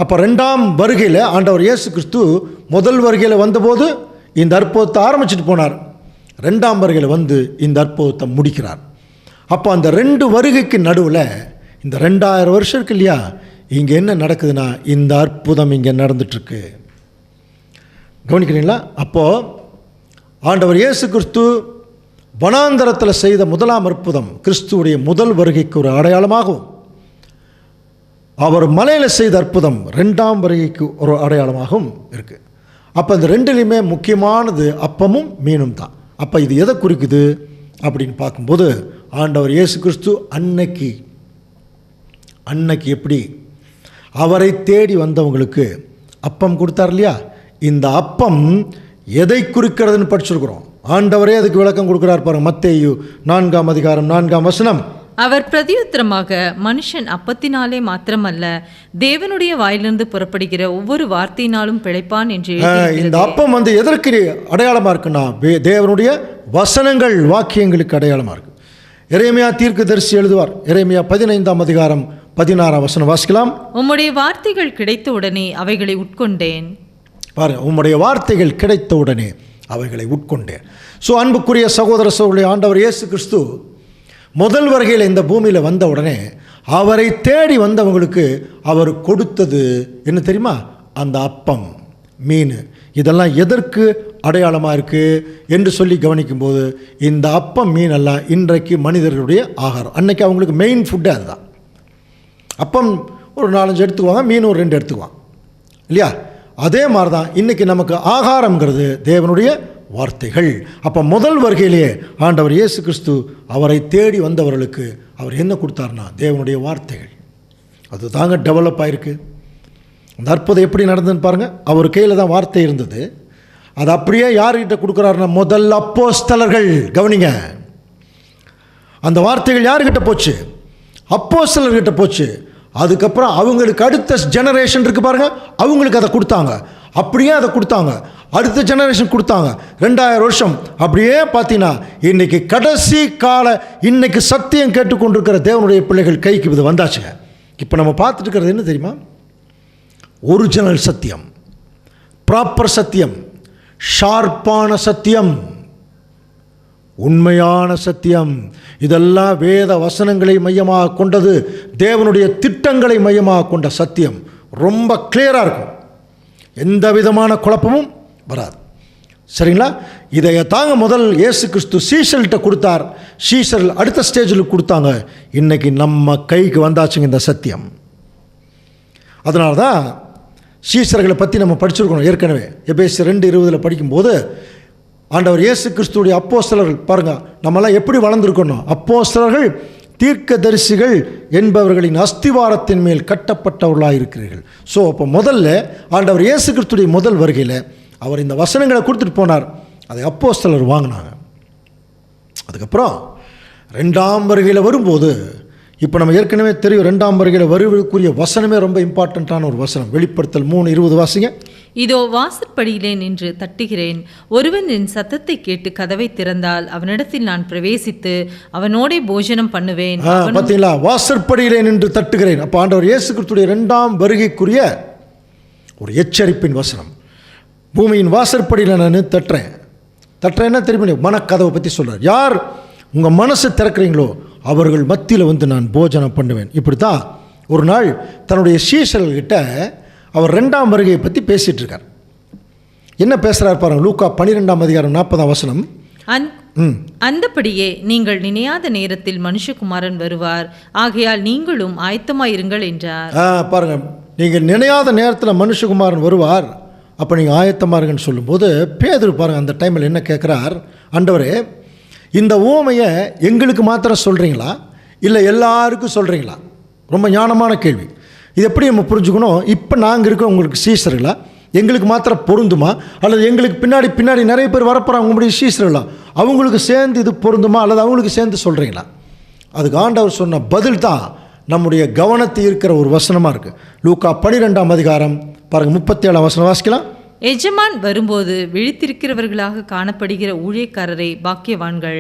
அப்போ 2ஆம் வருகையில் ஆண்டவர் இயேசு கிறிஸ்து முதல் வருகையில் வந்தபோது இந்த அற்புதத்தை ஆரம்பிச்சுட்டு போனார். 2ஆம் வருகையில் வந்து இந்த அற்புதத்தை முடிக்கிறார். அப்போ அந்த 2 வருகைக்கு நடுவில் இந்த 2000 வருஷம் இருக்கு இல்லையா? இங்கே என்ன நடக்குதுன்னா, இந்த அற்புதம் இங்கே நடந்துட்டுருக்கு. கவனிக்கிறீங்களா? அப்போது ஆண்டவர் இயேசு கிறிஸ்து வனாந்தரத்தில் செய்த முதலாம் அற்புதம் கிறிஸ்துவுடைய முதல் வருகைக்கு ஒரு அடையாளமாகவும், அவர் மலையில் செய்த அற்புதம் 2ஆம் வருகைக்கு ஒரு அடையாளமாகவும் இருக்குது. அப்போ இந்த 2லையுமே முக்கியமானது அப்பமும் மீனும் தான். அப்போ இது எதை குறிக்குது அப்படின்னு பார்க்கும்போது, ஆண்டவர் இயேசு கிறிஸ்து அன்னைக்கு எப்படி அவரை தேடி வந்தவங்களுக்கு அப்பம் கொடுத்தார் இல்லையா? இந்த அப்பம் எதை குறிக்கிறதுன்னு படிச்சிருக்கிறோம். ஆண்டவரே அதுக்கு விளக்கம் கொடுக்குறார் பாருங்க. மத்தேயு 4ஆம் அதிகாரம் 4ஆம் வசனம். அவர் பிரதியுத்தரமாக, மனுஷன் அப்பத்தினாலே மாத்திரமல்ல தேவனுடைய வாயிலிருந்து புறப்படுகிற ஒவ்வொரு வார்த்தையினாலும் பிழைப்பான் என்று. இந்த அப்பம் எதற்கு அடையாளமாக இருக்குன்னா, தேவனுடைய வசனங்கள், வாக்கியங்களுக்கு அடையாளமாக இருக்கு. எரேமியா தீர்க்கதரிசி எழுதுவார். எரேமியா 15ஆம் அதிகாரம் 16ஆம் வசனம் வாசிக்கலாம். உம்முடைய வார்த்தைகள் கிடைத்த உடனே அவைகளை உட்கொண்டேன். பாருங்க, உம்முடைய வார்த்தைகள் கிடைத்த உடனே அவைகளை உட்கொண்டேன். ஸோ அன்புக்குரிய சகோதர சகோதரி, ஆண்டவர் இயேசு கிறிஸ்து முதல் வருகையில் இந்த பூமியில் வந்த உடனே அவரை தேடி வந்தவங்களுக்கு அவர் கொடுத்தது என்ன தெரியுமா? அந்த அப்பம், மீன். இதெல்லாம் எதற்கு அடையாளமாக இருக்குது என்று சொல்லி கவனிக்கும்போது, இந்த அப்பம், மீன் எல்லாம் இன்றைக்கு மனிதர்களுடைய ஆகாரம். அன்றைக்கி அவங்களுக்கு மெயின் ஃபுட்டு அதுதான். அப்பம் ஒரு 4-5 எடுத்துக்குவாங்க, மீன் ஒரு 2 எடுத்துக்குவாங்க இல்லையா? அதே மாதிரி தான் இன்றைக்கி நமக்கு ஆகாரங்கிறது தேவனுடைய வார்த்தைகள். அப்போ முதல் வருகையிலேயே ஆண்டவர் இயேசு கிறிஸ்து அவரை தேடி வந்தவர்களுக்கு அவர் என்ன கொடுத்தார்னா தேவனுடைய வார்த்தைகள். அது தாங்க டெவலப் ஆகிருக்கு. அந்த அற்புதம் எப்படி நடந்ததுன்னு பாருங்கள். அவர் கையில் தான் வார்த்தை இருந்தது. அது அப்படியே யார்கிட்ட கொடுக்குறாருன்னா முதல் அப்போஸ்தலர்கள். கவனிங்க, அந்த வார்த்தைகள் யார்கிட்ட போச்சு? அப்போஸ்தலர்கிட்ட போச்சு. அதுக்கப்புறம் அவங்களுக்கு அடுத்த ஜெனரேஷன் இருக்குது பாருங்கள், அவங்களுக்கு அதை கொடுத்தாங்க. அப்படியே அதை கொடுத்தாங்க, அடுத்த ஜெனரேஷன் கொடுத்தாங்க. 2000 வருஷம் அப்படியே பார்த்தீங்கன்னா இன்றைக்கி கடைசி கால, இன்னைக்கு சத்தியம் கேட்டுக்கொண்டிருக்கிற தேவனுடைய பிள்ளைகள் கைக்கு இது வந்தாச்சுங்க. இப்போ நம்ம பார்த்துட்டு இருக்கிறது என்ன தெரியுமா? ஒரிஜினல் சத்தியம், ப்ராப்பர் சத்தியம், ஷார்ப்பான சத்தியம், உண்மையான சத்தியம். இதெல்லாம் வேத வசனங்களை மையமாக கொண்டது, தேவனுடைய திட்டங்களை மையமாக கொண்ட சத்தியம். ரொம்ப கிளியராக இருக்கும், எந்த விதமான குழப்பமும் வராது. சரிங்களா? இதை தாங்க முதல் இயேசு கிறிஸ்து சீஷர்கிட்ட கொடுத்தார், சீஷர்கள் அடுத்த ஸ்டேஜில் கொடுத்தாங்க. இன்றைக்கி நம்ம கைக்கு வந்தாச்சுங்க இந்த சத்தியம். அதனால தான் சீஷர்களை பற்றி நம்ம படிச்சிருக்கணும் ஏற்கனவே. எபேசியர் 2:20 படிக்கும்போது ஆண்டவர் இயேசு கிறிஸ்துடைய அப்போஸ்தலர்கள் பாருங்கள், நம்மெல்லாம் எப்படி வளர்ந்துருக்கணும். அப்போஸ்தலர்கள் தீர்க்கதரிசிகள் என்பவர்களின் அஸ்திவாரத்தின் மேல் கட்டப்பட்டவர்களாக இருக்கிறீர்கள். ஸோ அப்போ முதல்ல ஆண்டவர் இயேசு கிறிஸ்துடைய முதல் வருகையில் அவர் இந்த வசனங்களை கொடுத்துட்டு போனார், அதை அப்போஸ்தலர் வாங்கினாங்க. அதுக்கப்புறம் 2ஆம் வருகையில் வரும்போது, இப்போ நம்ம ஏற்கனவே தெரியும் 2ஆம் வருகையில் வருவதற்குரிய வசனமே ரொம்ப இம்பார்ட்டண்ட்டான ஒரு வசனம். வெளிப்படுத்தல் 3:20 வாசிங்க. இதோ வாசற்படியிலே நின்று தட்டுகிறேன், ஒருவன் என் சத்தத்தை கேட்டு கதவை திறந்தால் அவனிடத்தில் நான் பிரவேசித்து அவனோடே போஜனம் பண்ணுவேன். பார்த்தீங்களா? வாசற்படியிலே நின்று தட்டுகிறேன். அப்போ ஆண்டவர் இயேசு கிறிஸ்துடைய 2ஆம் வருகைக்குரிய ஒரு எச்சரிப்பின் வசனம். பூமியின் வாசற்படியில் நான் தட்டுறேன்னா திரும்பி மனக்கதவை பற்றி சொல்கிறார். யார் உங்கள் மனசை திறக்கிறீங்களோ அவர்கள் மத்தியில் வந்து நான் போஜனம் பண்ணுவேன். இப்படி தான் ஒரு நாள் தன்னுடைய சீஷர்கள்கிட்ட அவர் 2ஆம் வருகையை பற்றி பேசிகிட்டு இருக்கார். என்ன பேசுகிறார் பாருங்கள். லூக்கா 12:40 அந்தபடியே நீங்கள் நினையாத நேரத்தில் மனுஷகுமாரன் வருவார், ஆகையால் நீங்களும் ஆயத்தமாயிருங்கள் என்றார். பாருங்கள், நீங்கள் நினையாத நேரத்தில் மனுஷகுமாரன் வருவார், அப்போ நீங்கள் ஆயத்தமாருங்கன்னு சொல்லும்போது பேதுரு பாருங்கள் அந்த டைமில் என்ன கேட்குறார், ஆண்டவரே இந்த உவமையை எங்களுக்கு மாத்திரம் சொல்கிறீங்களா இல்லை எல்லாருக்கும் சொல்கிறீங்களா? ரொம்ப ஞானமான கேள்வி. இது எப்படி நம்ம புரிஞ்சுக்கணும்? இப்போ நாங்கள் இருக்கோம் உங்களுக்கு சீஷர்களா, எங்களுக்கு மாத்திரம் பொருந்துமா, அல்லது எங்களுக்கு பின்னாடி நிறைய பேர் வரப்போகிறாங்க உங்களுடைய சீஷர்களா, அவங்களுக்கு சேர்ந்து இது பொருந்துமா, அல்லது அவங்களுக்கு சேர்ந்து சொல்கிறீங்களா? அதுக்கு ஆண்டவர் சொன்ன பதில் தான் நம்முடைய கவனத்தை இருக்கிற ஒரு வசனமாக இருக்குது. லூக்கா 12ஆம் அதிகாரம் பாருங்கள் 37ஆம் வசனம் வாசிக்கலாம். எஜமான் வரும்போது விழித்திருக்கிறவர்களாக காணப்படுகிற ஊழியக்காரரை பாக்கியவான்கள்.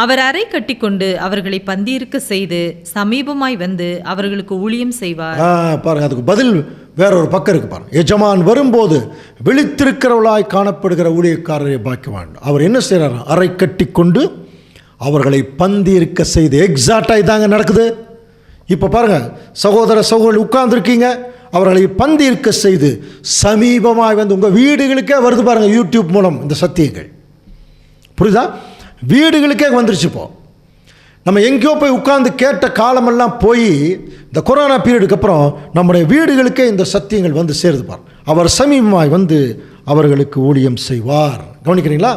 அவர் அறை கட்டி கொண்டு அவர்களை பந்தியிருக்க செய்து சமீபமாய் வந்து அவர்களுக்கு ஊழியம் செய்வார். பாருங்க, அதுக்கு பதில் வேற ஒரு பக்கம் இருக்கு பாருங்க. எஜமான் வரும்போது விழித்திருக்கிறவர்களாய் காணப்படுகிற ஊழியக்காரரை பாக்கியவான். அவர் என்ன செய்யறாரு? அறை கட்டி கொண்டு அவர்களை பந்தியிருக்க செய்து. எக்ஸாக்டாக இதாங்க நடக்குது. இப்போ பாருங்க, சகோதர சகோதரி உட்கார்ந்துருக்கீங்க, அவர்களை பந்தி இருக்க செய்து சமீபமாக வந்து உங்கள் வீடுகளுக்கே வருது பாருங்கள். யூடியூப் மூலம் இந்த சத்தியங்கள் புரியுதா? வீடுகளுக்கே வந்துருச்சு. இப்போ நம்ம எங்கேயோ போய் உட்கார்ந்து கேட்ட காலமெல்லாம் போய் இந்த கொரோனா பீரியடுக்கு அப்புறம் நம்முடைய வீடுகளுக்கே இந்த சத்தியங்கள் வந்து சேருது பார். அவர் சமீபமாய் வந்து அவர்களுக்கு ஊழியம் செய்வார். கவனிக்கிறீங்களா?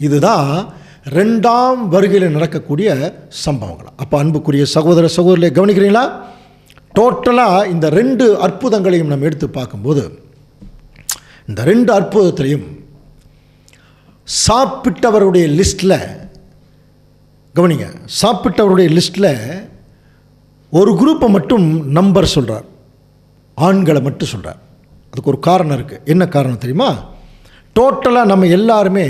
இதுதான் 2ஆம் வருகையில் நடக்கக்கூடிய சம்பவங்கள். அப்போ அன்புக்குரிய சகோதர சகோதரிகளை கவனிக்கிறீங்களா? டோட்டலாக இந்த 2 அற்புதங்களையும் நம்ம எடுத்து பார்க்கும்போது, இந்த 2 அற்புதத்திலையும் சாப்பிட்டவருடைய லிஸ்ட்டில் கவனிங்க, சாப்பிட்டவருடைய லிஸ்ட்டில் ஒரு குரூப்பை மட்டும் நம்பர் சொல்கிறார், ஆண்களை மட்டும் சொல்கிறார். அதுக்கு ஒரு காரணம் இருக்குது. என்ன காரணம் தெரியுமா? டோட்டலாக நம்ம எல்லாருமே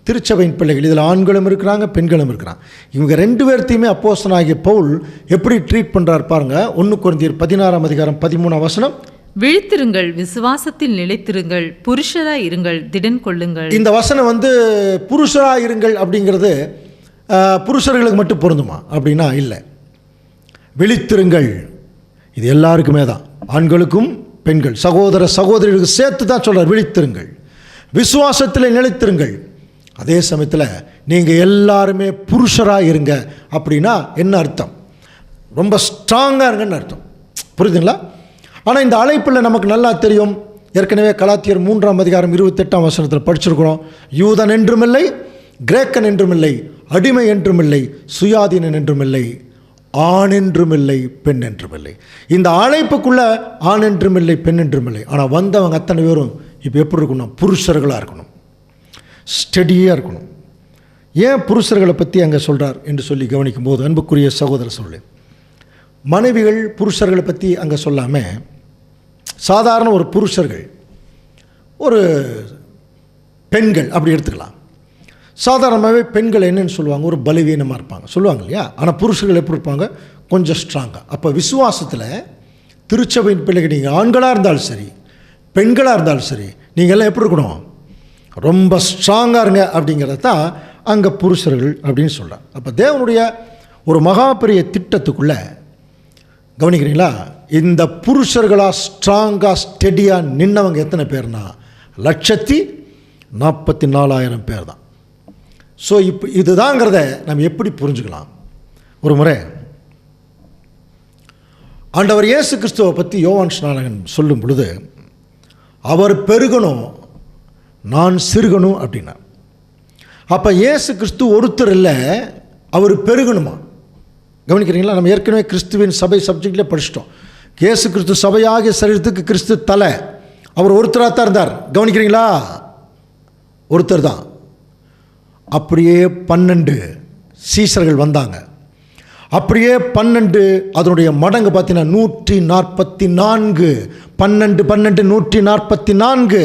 திருச்சபையின் பிள்ளைகள். இதில் ஆண்களும் இருக்கிறாங்க, பெண்களும் இருக்கிறாங்க. இவங்க 2 பேர்த்தையுமே அப்போஸ்தலனாகிய பவுல் எப்படி ட்ரீட் பண்ணுறார் பாருங்க. 1 கொரிந்தியர் 16ஆம் அதிகாரம் 13ஆம் வசனம். விழித்திருங்கள், விசுவாசத்தில் நிலைத்திருங்கள், புருஷராய் இருங்கள், திடன் கொள்ளுங்கள். இந்த வசனம் வந்து புருஷராய் இருங்கள் அப்படிங்கிறது புருஷர்களுக்கு மட்டும் பொருந்துமா அப்படின்னா இல்லை. விழித்திருங்கள் இது எல்லாருக்குமே தான், ஆண்களுக்கும் பெண்கள் சகோதர சகோதரிகளுக்கு சேர்த்து தான் சொல்கிறார். விழித்திருங்கள், விசுவாசத்தில் நிலைத்திருங்கள். அதே சமயத்தில் நீங்கள் எல்லாருமே புருஷராக இருங்க. அப்படின்னா என்ன அர்த்தம்? ரொம்ப ஸ்ட்ராங்காக இருங்கன்னு அர்த்தம். புரியுதுங்களா? ஆனால் இந்த அழைப்பில் நமக்கு நல்லா தெரியும். ஏற்கனவே கலாத்தியர் 3ஆம் அதிகாரம் 28ஆம் வசனத்தில் படிச்சிருக்கிறோம். யூதன் என்றுமில்லை, கிரேக்கன் என்றுமில்லை, அடிமை என்றுமில்லை, சுயாதீனன் என்றுமில்லை, ஆண் என்றுமில்லை, பெண் என்றுமில்லை. இந்த அழைப்புக்குள்ளே ஆண் என்றுமில்லை, பெண் என்றுமில்லை. ஆனால் வந்தவங்க அத்தனை பேரும் இப்போ எப்படி இருக்கணும்? புருஷர்களாக இருக்கணும், ஸ்டெடியாக இருக்கணும். ஏன் புருஷர்களை பற்றி அங்கே சொல்கிறார் என்று சொல்லி கவனிக்கும் போது, அன்புக்குரிய சகோதர சொல்லு, மனைவிகள் புருஷர்களை பற்றி அங்கே சொல்லாமல் சாதாரண ஒரு புருஷர்கள், ஒரு பெண்கள் அப்படி எடுத்துக்கலாம். சாதாரணமாகவே பெண்கள் என்னன்னு சொல்லுவாங்க, ஒரு பலவீனமாக இருப்பாங்க சொல்லுவாங்க இல்லையா. ஆனால் புருஷர்கள் எப்படி இருப்பாங்க, கொஞ்சம் ஸ்ட்ராங்காக. அப்போ விசுவாசத்தில் திருச்சபையின் பிள்ளைகள் நீங்கள் ஆண்களாக இருந்தாலும் சரி பெண்களாக இருந்தாலும் சரி நீங்கள் எல்லாம் எப்படி இருக்கணும், ரொம்ப ஸ்ட்ராங்காக இருங்க அப்படிங்கிறது தான் அங்கே புருஷர்கள் அப்படின்னு சொல்கிறார். அப்போ தேவனுடைய ஒரு மகா பெரிய திட்டத்துக்குள்ளே கவனிக்கிறீங்களா, இந்த புருஷர்களாக ஸ்ட்ராங்காக ஸ்டெடியாக நின்னவங்க எத்தனை பேர்னா 144,000 பேர் தான். ஸோ இப்போ இதுதாங்கிறத நம்ம எப்படி புரிஞ்சுக்கலாம். ஒரு முறை ஆண்டவர் இயேசு கிறிஸ்துவை பற்றி யோவான் ஸ்நானகன் சொல்லும் பொழுது, அவர் பெருகணும் நான் சிறுகணும் அப்படின்னார். அப்போ இயேசு கிறிஸ்து ஒருத்தர் இல்லை, அவர் பெருகணுமா. கவனிக்கிறீங்களா, நம்ம ஏற்கனவே கிறிஸ்துவின் சபை சப்ஜெக்டில் படிச்சிட்டோம். இயேசு கிறிஸ்து சபையாகிய சரீரத்துக்கு கிறிஸ்து தலை, அவர் ஒருத்தராக தான் இருந்தார். கவனிக்கிறீங்களா, ஒருத்தர் தான். அப்படியே 12 சீசர்கள் வந்தாங்க. அப்படியே 12 அதனுடைய மடங்கு பார்த்தீங்கன்னா 144. 12 144.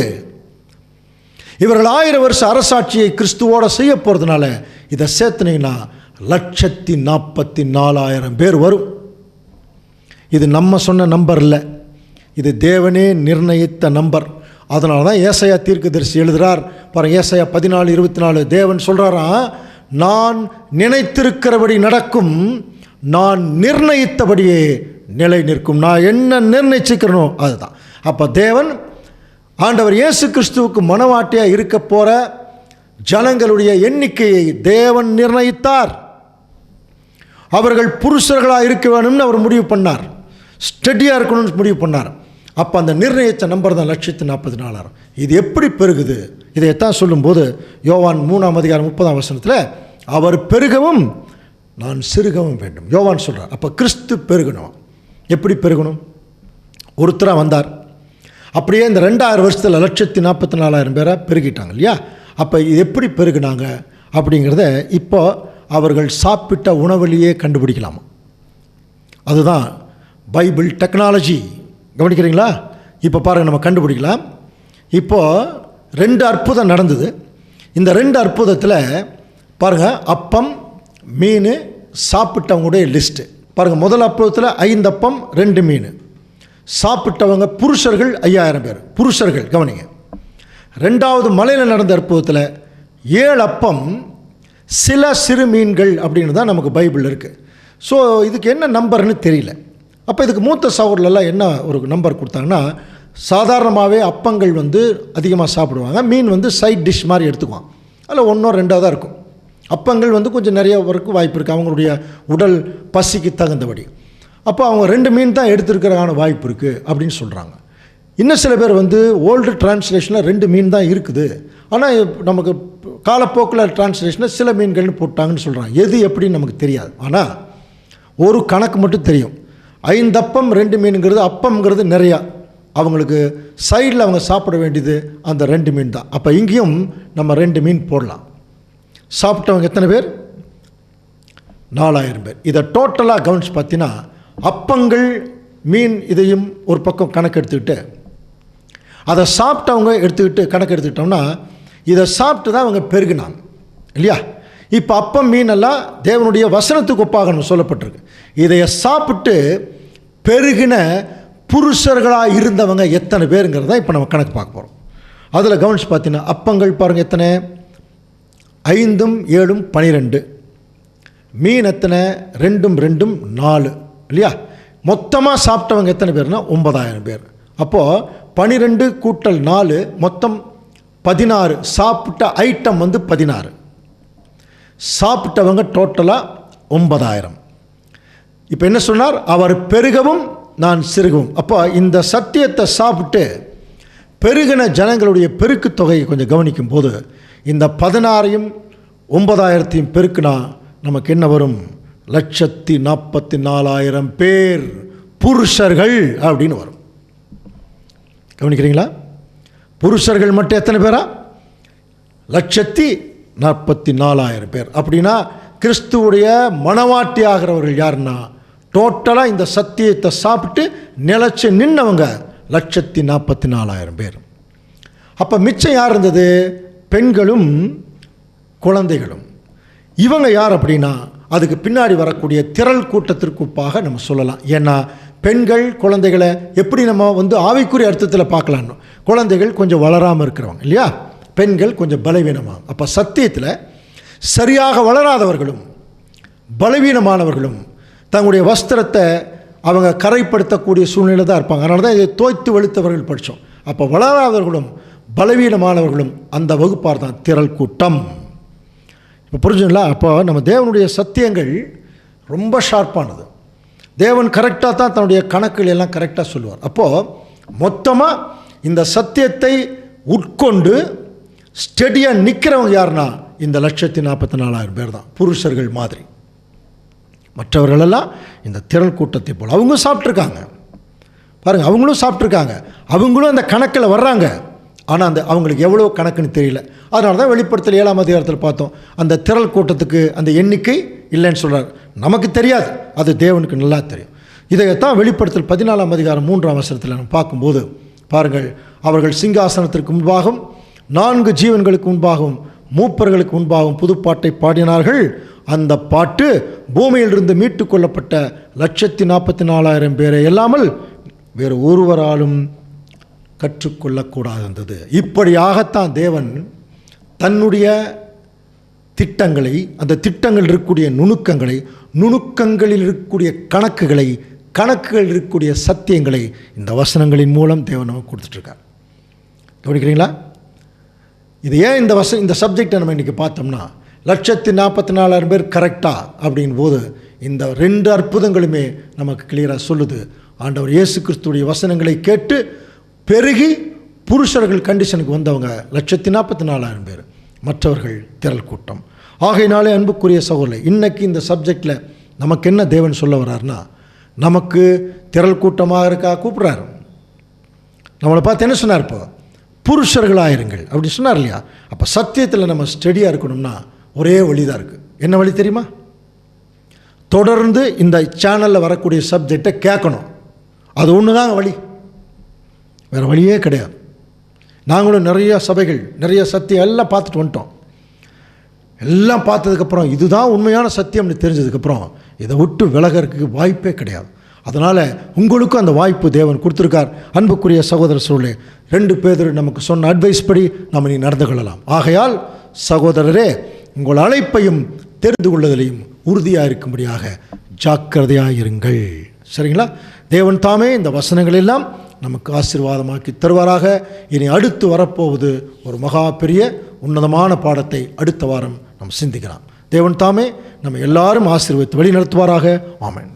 இவர்கள் 1000 வருஷ அரசாட்சியை கிறிஸ்துவோட செய்ய போகிறதுனால இதை சேர்த்துனீங்கன்னா 144,000 பேர் வரும். இது நம்ம சொன்ன நம்பர் இல்லை, இது தேவனே நிர்ணயித்த நம்பர். அதனால தான் ஏசாயா தீர்க்கதரிசி எழுதுகிறார் பாருங்க, ஏசாயா 14:24. தேவன் சொல்கிறாராம், நான் நினைத்திருக்கிறபடி நடக்கும், நான் நிர்ணயித்தபடியே நிலை நிற்கும். நான் என்ன நிர்ணயிச்சுக்கிறனோ அதுதான். அப்போ தேவன் ஆண்டவர் இயேசு கிறிஸ்துவுக்கு மனவாட்டியாக இருக்க போகிற ஜனங்களுடைய எண்ணிக்கையை தேவன் நிர்ணயித்தார். அவர்கள் புருஷர்களாக இருக்க வேணும்னு அவர் முடிவு பண்ணார், ஸ்டெடியாக இருக்கணும்னு முடிவு பண்ணார். அப்போ அந்த நிர்ணயித்த நம்பர் தான் 144,000. இது எப்படி பெருகுது, இதைத்தான் சொல்லும்போது யோவான் 3:30 அவர் பெருகவும் நான் சிறுகவும் வேண்டும் யோவான் சொல்கிறார். அப்போ கிறிஸ்து பெருகணும். எப்படி பெருகணும், ஒருத்தராக வந்தார். அப்படியே இந்த 2000 வருஷத்தில் 144,000 பேரை பெருகிட்டாங்க இல்லையா. அப்போ இது எப்படி பெருகினாங்க அப்படிங்கிறத இப்போ அவர்கள் சாப்பிட்ட உணவுலேயே கண்டுபிடிக்கலாமா. அதுதான் பைபிள் டெக்னாலஜி. கவனிக்கிறீங்களா, இப்போ பாருங்கள் நம்ம கண்டுபிடிக்கலாம். இப்போது 2 அற்புதம் நடந்தது. இந்த 2 அற்புதத்தில் பாருங்கள், அப்பம் மீன் சாப்பிட்டவங்களுடைய லிஸ்ட்டு பாருங்கள். முதல் அற்புதத்தில் 5 அப்பம் 2 மீன் சாப்பிட்டவங்க புருஷர்கள் 5000 பேர் புருஷர்கள். கவனிங்க, 2வது மலையில் நடந்த அற்புதத்தில் 7 அப்பம் சில சிறு மீன்கள் அப்படின்னு தான் நமக்கு பைபிள் இருக்குது. ஸோ இதுக்கு என்ன நம்பர்னு தெரியல. அப்போ இதுக்கு மூத்த சகோதரர்களெல்லாம் என்ன ஒரு நம்பர் கொடுத்தாங்கன்னா, சாதாரணமாகவே அப்பங்கள் அதிகமாக சாப்பிடுவாங்க, மீன் சைட் டிஷ் மாதிரி எடுத்துக்குவான். அதில் 1 or 2 தான் இருக்கும். அப்பங்கள் கொஞ்சம் நிறைய வரைக்கும் வாய்ப்பு இருக்குது அவங்களுடைய உடல் பசிக்கு தகுந்தபடி. அப்போ அவங்க 2 மீன் தான் எடுத்துருக்கிறதுக்கான வாய்ப்பு இருக்குது அப்படின்னு சொல்கிறாங்க. இன்னும் சில பேர் ஓல்டு டிரான்ஸ்லேஷனில் 2 மீன் தான் இருக்குது, ஆனால் நமக்கு காலப்போக்கில் டிரான்ஸ்லேஷனில் சில மீன்கள்னு போட்டாங்கன்னு சொல்கிறாங்க. எது எப்படின்னு நமக்கு தெரியாது. ஆனால் ஒரு கணக்கு மட்டும் தெரியும், 5 அப்பம் 2 மீனுங்கிறது, அப்பம்ங்கிறது நிறையா, அவங்களுக்கு சைடில் அவங்க சாப்பிட வேண்டியது அந்த 2 மீன் தான். அப்போ இங்கேயும் நம்ம 2 மீன் போடலாம். சாப்பிட்டவங்க எத்தனை பேர், 4000 பேர். இதை டோட்டலாக கவனிச்சு பார்த்தீங்கன்னா, அப்பங்கள் மீன் இதையும் ஒரு பக்கம் கணக்கு எடுத்துக்கிட்டு அதை சாப்பிட்டவங்க எடுத்துக்கிட்டு கணக்கு எடுத்துக்கிட்டோம்னா, இதை சாப்பிட்டு தான் அவங்க பெருகினாங்க இல்லையா. இப்போ அப்பம் மீனெல்லாம் தேவனுடைய வசனத்துக்கு ஒப்பாக சொல்லப்பட்டிருக்கு. இதைய சாப்பிட்டு பெருகின புருஷர்களாக இருந்தவங்க எத்தனை பேருங்கிறத இப்போ நம்ம கணக்கு பார்க்க போகிறோம். அதில் கவனிச்சு பார்த்தீங்கன்னா, அப்பங்கள் பாருங்கள் எத்தனை, 5 7 12, மீன் எத்தனை, 2 2 4 இல்லையா. மொத்தமாக சாப்பிட்டவங்க எத்தனை பேர்னா 9000 பேர். அப்போது 12 கூட்டல் 4 மொத்தம் 16. சாப்பிட்ட ஐட்டம் 16, சாப்பிட்டவங்க டோட்டலாக 9000. இப்போ என்ன சொன்னார், அவர் பெருகவும் நான் சிறுகவும். அப்போ இந்த சத்தியத்தை சாப்பிட்டு பெருகின ஜனங்களுடைய பெருக்கு தொகையை கொஞ்சம் கவனிக்கும் போது இந்த 16ஐயும் 9000ஐயும் பெருக்குனா நமக்கு என்ன வரும், 144,000 பேர் புருஷர்கள் அப்படின்னு வரும். கவனிக்கிறீங்களா, புருஷர்கள் மட்டும் எத்தனை பேரா, 144,000 பேர். அப்படின்னா கிறிஸ்துவுடைய மனவாட்டி ஆகிறவர்கள் யாருன்னா, டோட்டலாக இந்த சத்தியத்தை சாப்பிட்டு நிலச்சி நின்னவங்க 144,000 பேர். அப்போ மிச்சம் யார் இருந்தது, பெண்களும் குழந்தைகளும். இவங்க யார் அப்படின்னா அதுக்கு பின்னாடி வரக்கூடிய திரள் கூட்டத்திற்கு ஒப்பாக நம்ம சொல்லலாம். ஏன்னா பெண்கள் குழந்தைகளை எப்படி நம்ம ஆவிக்குரிய அர்த்தத்தில் பார்க்கலான்னு, குழந்தைகள் கொஞ்சம் வளராமல் இருக்கிறவங்க இல்லையா, பெண்கள் கொஞ்சம் பலவீனமாக. அப்போ சத்தியத்தில் சரியாக வளராதவர்களும் பலவீனமானவர்களும் தங்களுடைய வஸ்திரத்தை அவங்க கரைப்படுத்தக்கூடிய சூழ்நிலை தான் இருப்பாங்க. அதனால தான் இதை தோய்த்து வெளுத்தவர்கள் படித்தோம். அப்போ வளராதவர்களும் பலவீனமானவர்களும் அந்த வகுப்பார் தான் திரள் கூட்டம். இப்போ புரிஞ்சுங்களா? அப்போ நம்ம தேவனுடைய சத்தியங்கள் ரொம்ப ஷார்ப்பானது. தேவன் கரெக்டாக தான் தன்னுடைய கணக்குகள் எல்லாம் கரெக்டாக சொல்லுவார். அப்போது மொத்தமாக இந்த சத்தியத்தை உட்கொண்டு ஸ்டெடியாக நிற்கிறவங்க யாருன்னா இந்த 1,44,000 பேர் தான், புருஷர்கள் மாதிரி. மற்றவர்களெல்லாம் இந்த திரள் கூட்டத்தை போல் அவங்க சாப்பிட்ருக்காங்க பாருங்கள், அவங்களும் சாப்பிட்ருக்காங்க, அவங்களும் அந்த கணக்கில் வர்றாங்க. ஆனால் அவங்களுக்கு எவ்வளோ கணக்குன்னு தெரியல. அதனால தான் வெளிப்படுத்தல் 7ஆம் அதிகாரத்தில் பார்த்தோம், அந்த திரள் கூட்டத்துக்கு அந்த எண்ணிக்கை இல்லைன்னு சொல்கிறார். நமக்கு தெரியாது, அது தேவனுக்கு நல்லா தெரியும். இதைத்தான் வெளிப்படுத்தல் 14ஆம் அதிகாரம் 3ஆம் வசனத்தில் நம்ம பார்க்கும்போது பாருங்கள், அவர்கள் சிங்காசனத்திற்கு முன்பாகவும் 4 ஜீவன்களுக்கு முன்பாகவும் மூப்பர்களுக்கு முன்பாகவும் புதுப்பாட்டை பாடினார்கள். அந்த பாட்டு பூமியிலிருந்து மீட்டு கொள்ளப்பட்ட 1,44,000 பேரை இல்லாமல் வேறு ஒருவராலும் கற்றுக்கொள்ளக்கூடாது இருந்தது. இப்படியாகத்தான் தேவன் தன்னுடைய திட்டங்களை, அந்த திட்டங்கள் இருக்கக்கூடிய நுணுக்கங்களை, நுணுக்கங்களில் இருக்கக்கூடிய கணக்குகளை, கணக்குகள் இருக்கக்கூடிய சத்தியங்களை இந்த வசனங்களின் மூலம் தேவன் நமக்கு கொடுத்துட்ருக்கார். கவனிக்கிறீங்களா? இது ஏன் இந்த சப்ஜெக்டை நம்ம இன்றைக்கி பார்த்தோம்னா 1,44,000 பேர் கரெக்டா அப்படின் போது இந்த 2 அற்புதங்களுமே நமக்கு கிளியராக சொல்லுது. ஆண்டவர் இயேசு கிறிஸ்துடைய வசனங்களை கேட்டு பெருகி புருஷர்கள் கண்டிஷனுக்கு வந்தவங்க 1,44,000 பேர், மற்றவர்கள் திரள் கூட்டம். ஆகையினாலே அன்புக்குரிய சகோதரர்களே, இன்றைக்கி இந்த சப்ஜெக்டில் நமக்கு என்ன தேவன் சொல்ல வர்றாருன்னா, நமக்கு திரள் கூட்டமாக இருக்கா கூப்பிட்றாரு. நம்மளை பார்த்து என்ன சொன்னார்? இப்போ புருஷர்களாயிருங்கள் அப்படி சொன்னார் இல்லையா? அப்போ சத்தியத்தில் நம்ம ஸ்டெடியாக இருக்கணும்னா ஒரே வழி தான் இருக்குது. என்ன வழி தெரியுமா? தொடர்ந்து இந்த சேனலில் வரக்கூடிய சப்ஜெக்டை கேட்கணும். அது ஒன்று தான் வழி, வேறு வழியே கிடையாது. நாங்களும் நிறைய சபைகள், நிறைய சத்தியம் எல்லாம் பார்த்துட்டு வந்துட்டோம். எல்லாம் பார்த்ததுக்கப்புறம் இதுதான் உண்மையான சத்தியம்னு தெரிஞ்சதுக்கப்புறம் இதை விட்டு விலகிறதுக்கு வாய்ப்பே கிடையாது. அதனால் உங்களுக்கும் அந்த வாய்ப்பு தேவன் கொடுத்துருக்கார். அன்புக்குரிய சகோதர சூழலே, 2 பேர் நமக்கு சொன்ன அட்வைஸ் படி நம்ம நீ நடந்து கொள்ளலாம். ஆகையால் சகோதரரே, உங்கள் அழைப்பையும் தெரிந்து கொள்வதிலையும் உறுதியாக இருக்கும்படியாக ஜாக்கிரதையாக இருங்கள். சரிங்களா? தேவன் தாமே இந்த வசனங்கள் எல்லாம் நமக்கு ஆசீர்வாதமாக்கி தருவாராக. இனி அடுத்து வரப்போவது ஒரு மகா பெரிய உன்னதமான பாடத்தை அடுத்த வாரம் நம்ம சிந்திக்கலாம். தேவன் தாமே நம்ம எல்லாரும் ஆசீர்வதித்து வழி நடத்துவாராக. ஆமென்.